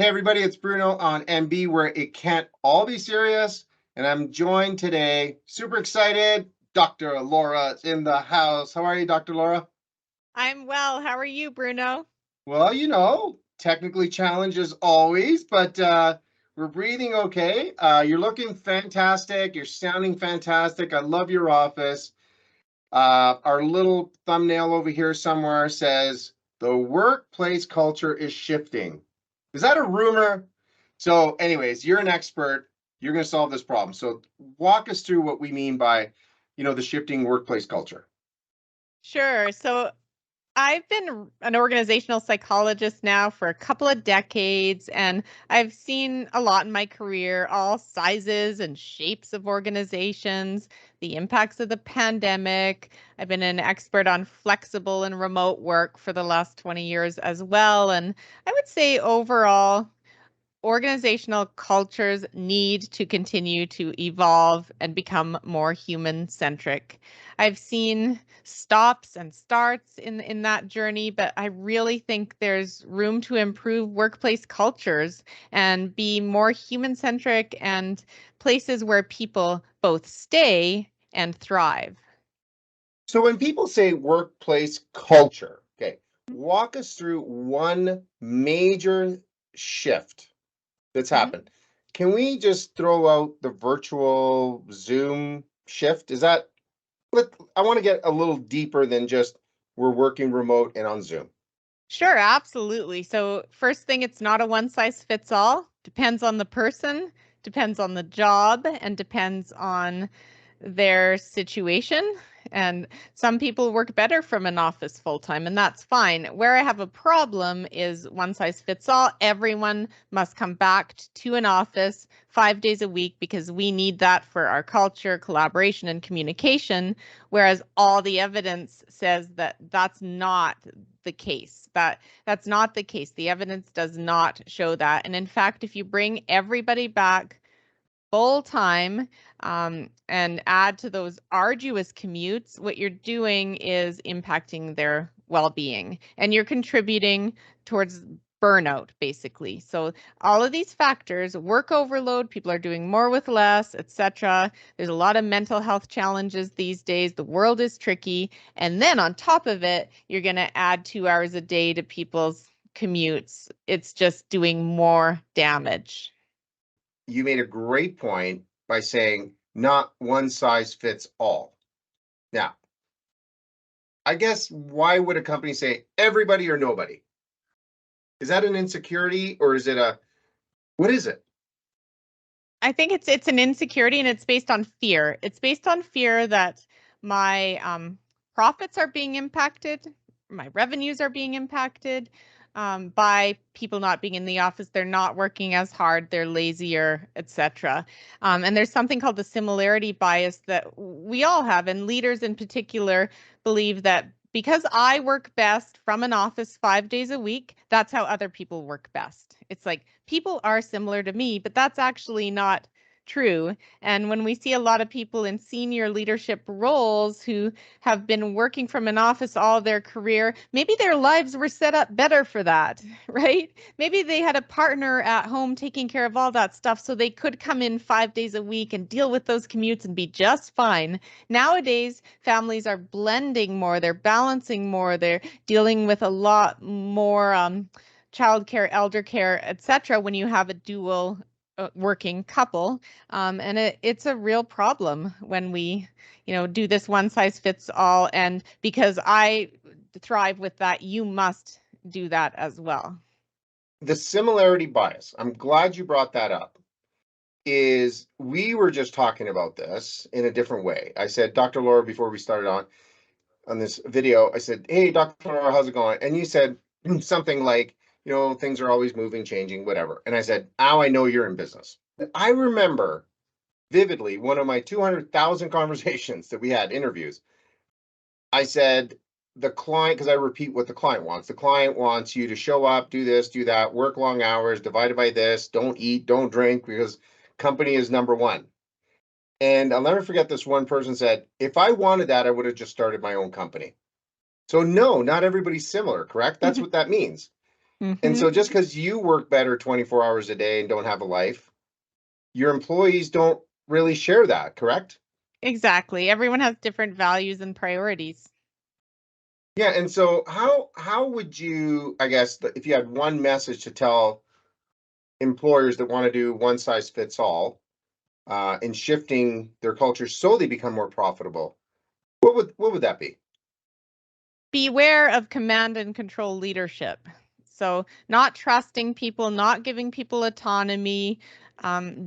Hey everybody, it's Bruno on MB, where it can't all be serious. And I'm joined today, super excited, Dr. Laura is in the house. How are you, Dr. Laura? I'm well. How are you, Bruno? Well, technically challenged as always, but we're breathing okay. You're looking fantastic. You're sounding fantastic. I love your office. Our little thumbnail over here somewhere says, the workplace culture is shifting. Is that a rumor? So anyways, you're an expert. You're going to solve this problem. So walk us through what we mean by, the shifting workplace culture. Sure. So I've been an organizational psychologist now for a couple of decades, and I've seen a lot in my career, all sizes and shapes of organizations, the impacts of the pandemic. I've been an expert on flexible and remote work for the last 20 years as well. And I would say overall, organizational cultures need to continue to evolve and become more human-centric. I've seen stops and starts in that journey, but I really think there's room to improve workplace cultures and be more human-centric and places where people both stay and thrive. So when people say workplace culture, okay, walk us through one major shift that's Mhm. happened. Can we just throw out the virtual Zoom shift? I want to get a little deeper than just we're working remote and on Zoom. Sure, absolutely. So first thing, it's not a one size fits all. Depends on the person, depends on the job, and depends on their situation. And some people work better from an office full time, and that's fine. Where I have a problem is one size fits all. Everyone must come back to an office 5 days a week because we need that for our culture, collaboration, and communication. Whereas all the evidence says that that's not the case. That's not the case. The evidence does not show that. And in fact, if you bring everybody back full time and add to those arduous commutes, what you're doing is impacting their well-being and you're contributing towards burnout, basically. So all of these factors, work overload, people are doing more with less, etc. There's a lot of mental health challenges these days. The world is tricky. And then on top of it, you're going to add 2 hours a day to people's commutes. It's just doing more damage. You made a great point by saying not one size fits all. Now, I guess why would a company say everybody or nobody? Is that an insecurity or is it what is it? I think it's an insecurity and it's based on fear. It's based on fear that my profits are being impacted, my revenues are being impacted by people not being in the office. They're not working as hard, they're lazier, etc. And there's something called the similarity bias that we all have, and leaders in particular believe that because I work best from an office 5 days a week, that's how other people work best. It's like people are similar to me, but that's actually not true. And when we see a lot of people in senior leadership roles who have been working from an office all their career, maybe their lives were set up better for that, right? Maybe they had a partner at home taking care of all that stuff so they could come in 5 days a week and deal with those commutes and be just fine. Nowadays, families are blending more, they're balancing more, they're dealing with a lot more childcare, elder care, etc. when you have a dual working couple. And it's a real problem when we, do this one size fits all. And because I thrive with that, you must do that as well. The similarity bias, I'm glad you brought that up, is we were just talking about this in a different way. I said, Dr. Laura, before we started on this video, I said, hey, Dr. Laura, how's it going? And you said something like, things are always moving, changing, whatever. And I said, now I know you're in business. I remember vividly one of my 200,000 conversations that we had, interviews. I said, the client, because I repeat what the client wants. The client wants you to show up, do this, do that, work long hours, divided by this, don't eat, don't drink, because company is number one. And I'll never forget this one person said, if I wanted that, I would have just started my own company. So no, not everybody's similar, correct? That's what that means. And so Mhm. just because you work better 24 hours a day and don't have a life, your employees don't really share that, correct? Exactly. Everyone has different values and priorities. Yeah, and so how would you, I guess, if you had one message to tell employers that want to do one size fits all in shifting their culture so they become more profitable, what would that be? Beware of command and control leadership. So, not trusting people, not giving people autonomy,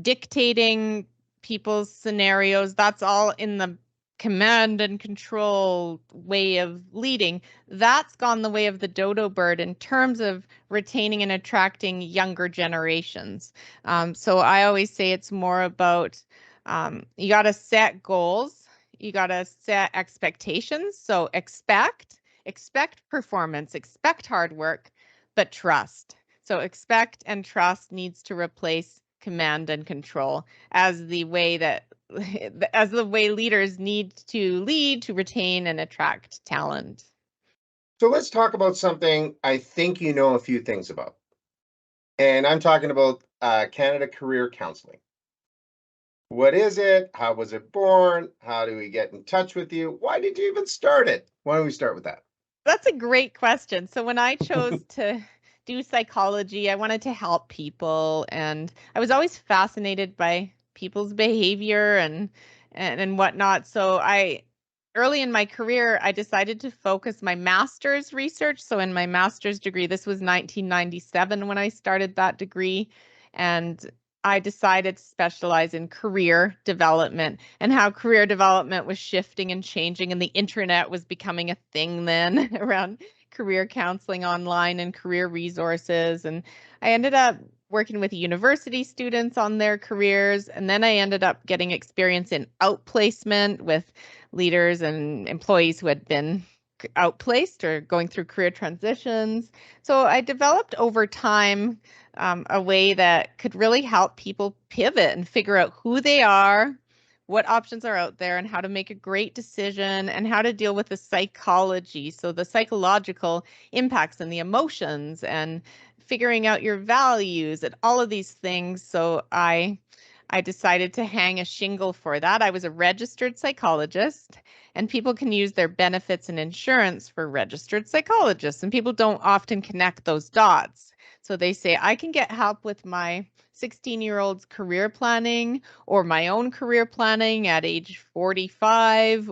dictating people's scenarios. That's all in the command and control way of leading. That's gone the way of the dodo bird in terms of retaining and attracting younger generations. So, I always say it's more about you got to set goals, you got to set expectations. So, expect performance, expect hard work, but trust. So expect and trust needs to replace command and control as the way that as the way leaders need to lead to retain and attract talent. So let's talk about something I think you know a few things about. And I'm talking about Canada Career Counselling. What is it? How was it born? How do we get in touch with you? Why did you even start it? Why don't we start with that? That's a great question. So when I chose to do psychology, I wanted to help people, and I was always fascinated by people's behavior and whatnot. So I early in my career, I decided to focus my master's research. So in my master's degree, this was 1997 when I started that degree, and I decided to specialize in career development and how career development was shifting and changing, and the internet was becoming a thing then around career counseling online and career resources. And I ended up working with university students on their careers. And then I ended up getting experience in outplacement with leaders and employees who had been outplaced or going through career transitions. So I developed over time a way that could really help people pivot and figure out who they are, what options are out there, and how to make a great decision and how to deal with the psychology. So, the psychological impacts and the emotions and figuring out your values and all of these things. So, I decided to hang a shingle for that. I was a registered psychologist, and people can use their benefits and insurance for registered psychologists, and people don't often connect those dots. So they say, I can get help with my 16-year-old's career planning or my own career planning at age 45,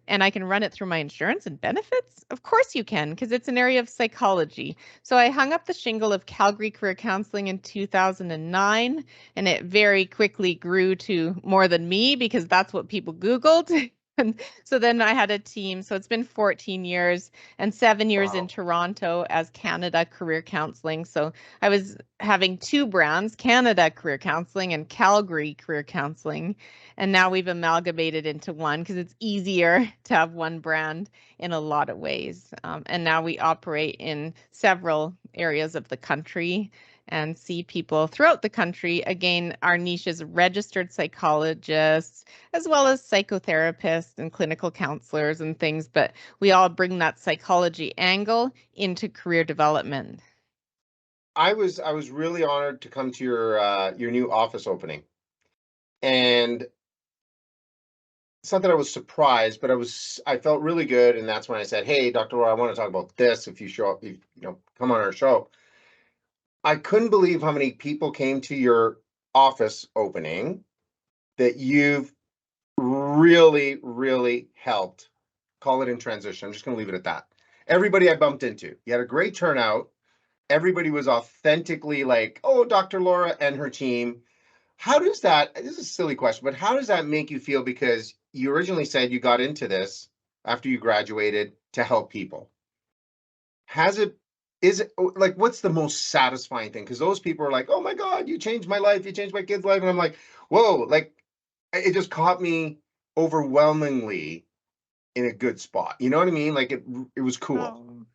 and I can run it through my insurance and benefits? Of course you can, because it's an area of psychology. So I hung up the shingle of Calgary Career Counseling in 2009, and it very quickly grew to more than me because that's what people Googled. And so then I had a team. So it's been 14 years and 7 years in Wow. Toronto as Canada Career Counseling. So I was having two brands, Canada Career Counseling and Calgary Career Counseling. And now we've amalgamated into one because it's easier to have one brand in a lot of ways. And now we operate in several areas of the country and see people throughout the country. Again, our niche is registered psychologists, as well as psychotherapists and clinical counselors and things, but we all bring that psychology angle into career development. I was really honored to come to your new office opening. And it's not that I was surprised, but I felt really good. And that's when I said, hey, Dr. Laura, I want to talk about this if you show up, if, come on our show. I couldn't believe how many people came to your office opening that you've really, really helped. Call it in transition. I'm just going to leave it at that. Everybody I bumped into, you had a great turnout. Everybody was authentically like, oh, Dr. Laura and her team. How does that, this is a silly question, but how does that make you feel? Because you originally said you got into this after you graduated to help people. Has it, is it like, what's the most satisfying thing? Because those people are like, oh my God, you changed my life, you changed my kid's life. And I'm like, whoa, like it just caught me overwhelmingly in a good spot. You know what I mean? Like it was cool. Oh,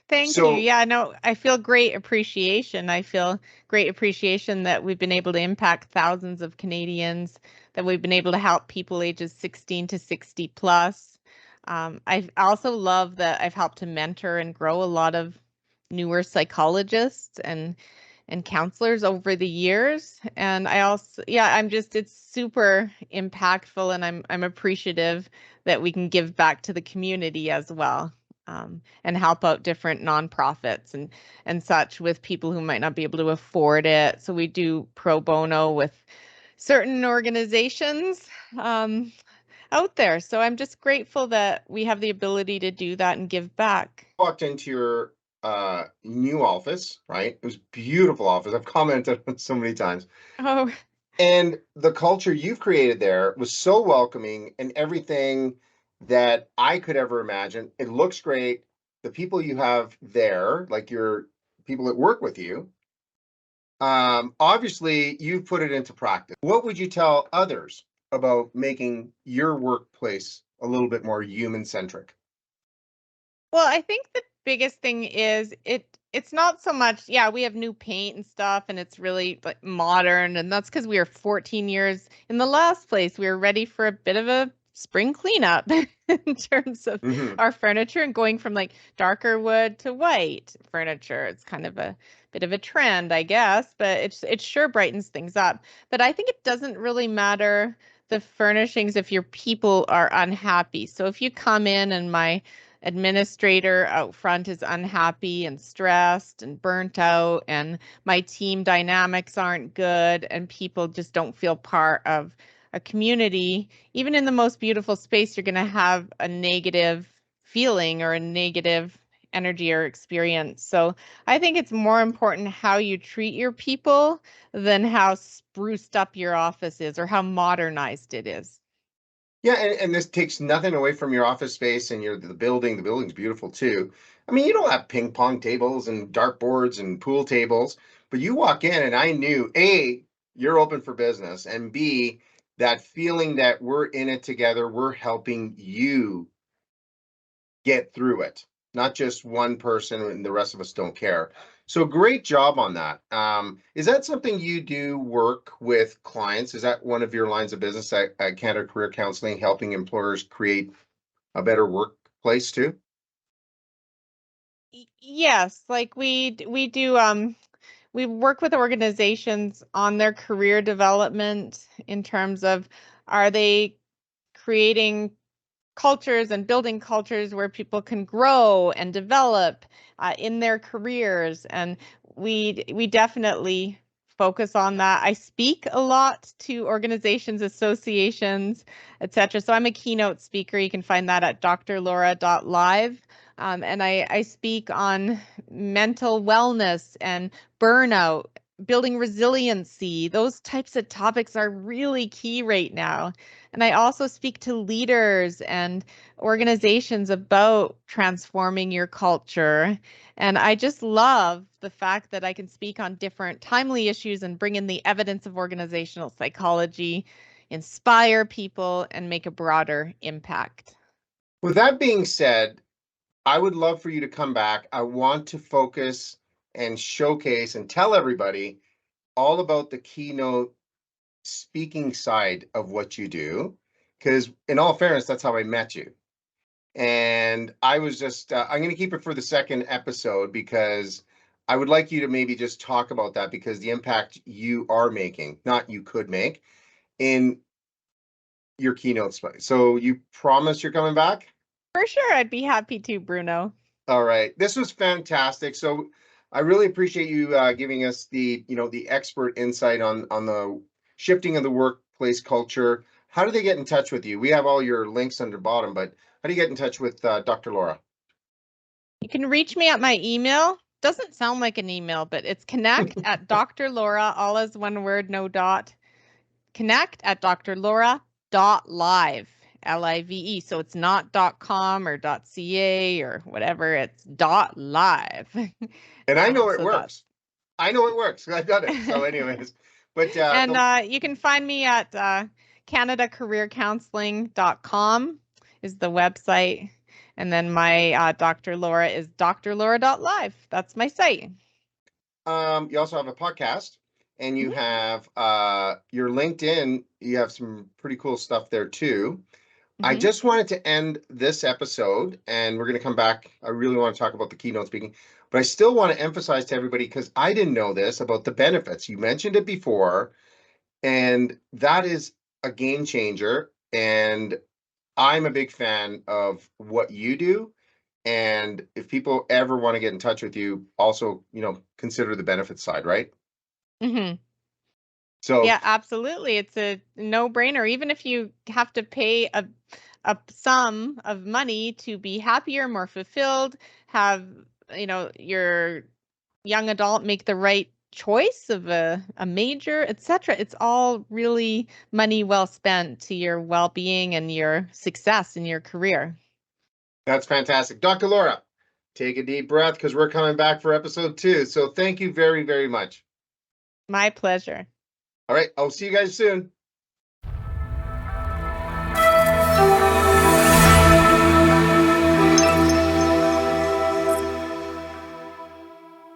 thank you. So Yeah, no, I feel great appreciation. I feel great appreciation that we've been able to impact thousands of Canadians, that we've been able to help people ages 16 to 60 plus. I also love that I've helped to mentor and grow a lot of newer psychologists and counselors over the years. And I also, yeah, it's super impactful, and I'm appreciative that we can give back to the community as well, and help out different nonprofits and such with people who might not be able to afford it. So we do pro bono with certain organizations out there. So I'm just grateful that we have the ability to do that and give back. Walked into your new office, right? It was beautiful office. I've commented on it so many times. Oh, And the culture you've created there was so welcoming and everything that I could ever imagine. It looks great. The people you have there, like your people that work with you, obviously you've put it into practice. What would you tell others about making your workplace a little bit more human-centric? well, I think the biggest thing is it's not so much, yeah, we have new paint and stuff and it's really like modern, and that's because we were 14 years in the last place. We were ready for a bit of a spring cleanup in terms of our furniture, and going from like darker wood to white furniture. It's kind of a bit of a trend, I guess, but it sure brightens things up. But I think it doesn't really matter the furnishings if your people are unhappy. So if you come in and my administrator out front is unhappy and stressed and burnt out, and my team dynamics aren't good, and people just don't feel part of a community, even in the most beautiful space, you're going to have a negative feeling or a negative energy or experience. So I think it's more important how you treat your people than how spruced up your office is or how modernized it is. Yeah, and this takes nothing away from your office space and the building. The building's beautiful too. I mean, you don't have ping pong tables and dartboards and pool tables, but you walk in and I knew A, you're open for business, and B, that feeling that we're in it together, we're helping you get through it, not just one person and the rest of us don't care. So great job on that. Is that something you do work with clients? Is that one of your lines of business at Canada Career Counselling, helping employers create a better workplace too? Yes, like we do we work with organizations on their career development in terms of, are they creating cultures and building cultures where people can grow and develop in their careers. And we definitely focus on that. I speak a lot to organizations, associations, etc. So I'm a keynote speaker. You can find that at drlaura.live. And I speak on mental wellness and burnout, building resiliency. Those types of topics are really key right now. And I also speak to leaders and organizations about transforming your culture. And I just love the fact that I can speak on different timely issues and bring in the evidence of organizational psychology, inspire people, and make a broader impact. With that being said, I would love for you to come back. I want to focus and showcase and tell everybody all about the Keynote speaking side of what you do, because in all fairness, that's how I met you. And I was just, I'm going to keep it for the second episode because I would like you to maybe just talk about that, because the impact you are making, not you could make, in your keynote. So you promise you're coming back? For sure, I'd be happy to, Bruno. All right. This was fantastic. So I really appreciate you giving us the expert insight on the shifting of the workplace culture. How do they get in touch with you? We have all your links under bottom, but how do you get in touch with Dr. Laura? You can reach me at my email. Doesn't sound like an email, but it's connect at drlaura, all as one word, no dot. Connect at drlaura.live, Live. So it's not .com or .ca or whatever. It's .live. And I know it So works. I know it works. I've done it. So anyways, but and you can find me at canadacareercounseling.com is the website. And then my Dr. Laura is drlaura.live. That's my site. you also have a podcast, and you have your LinkedIn. You have some pretty cool stuff there too. I just wanted to end this episode, and we're going to come back. I really want to talk about the keynote speaking. But I still want to emphasize to everybody, because I didn't know this about the benefits. You mentioned it before, and that is a game changer. And I'm a big fan of what you do. And if people ever want to get in touch with you, also, consider the benefits side, right? Mm-hmm. So Yeah, absolutely. It's a no-brainer. Even if you have to pay a sum of money to be happier, more fulfilled, have, your young adult make the right choice of a major, etc. It's all really money well spent to your well-being and your success in your career. that's fantastic. Dr. Laura, take a deep breath, because we're coming back for episode 2. So thank you very, very much. My pleasure. All right. I'll see you guys soon.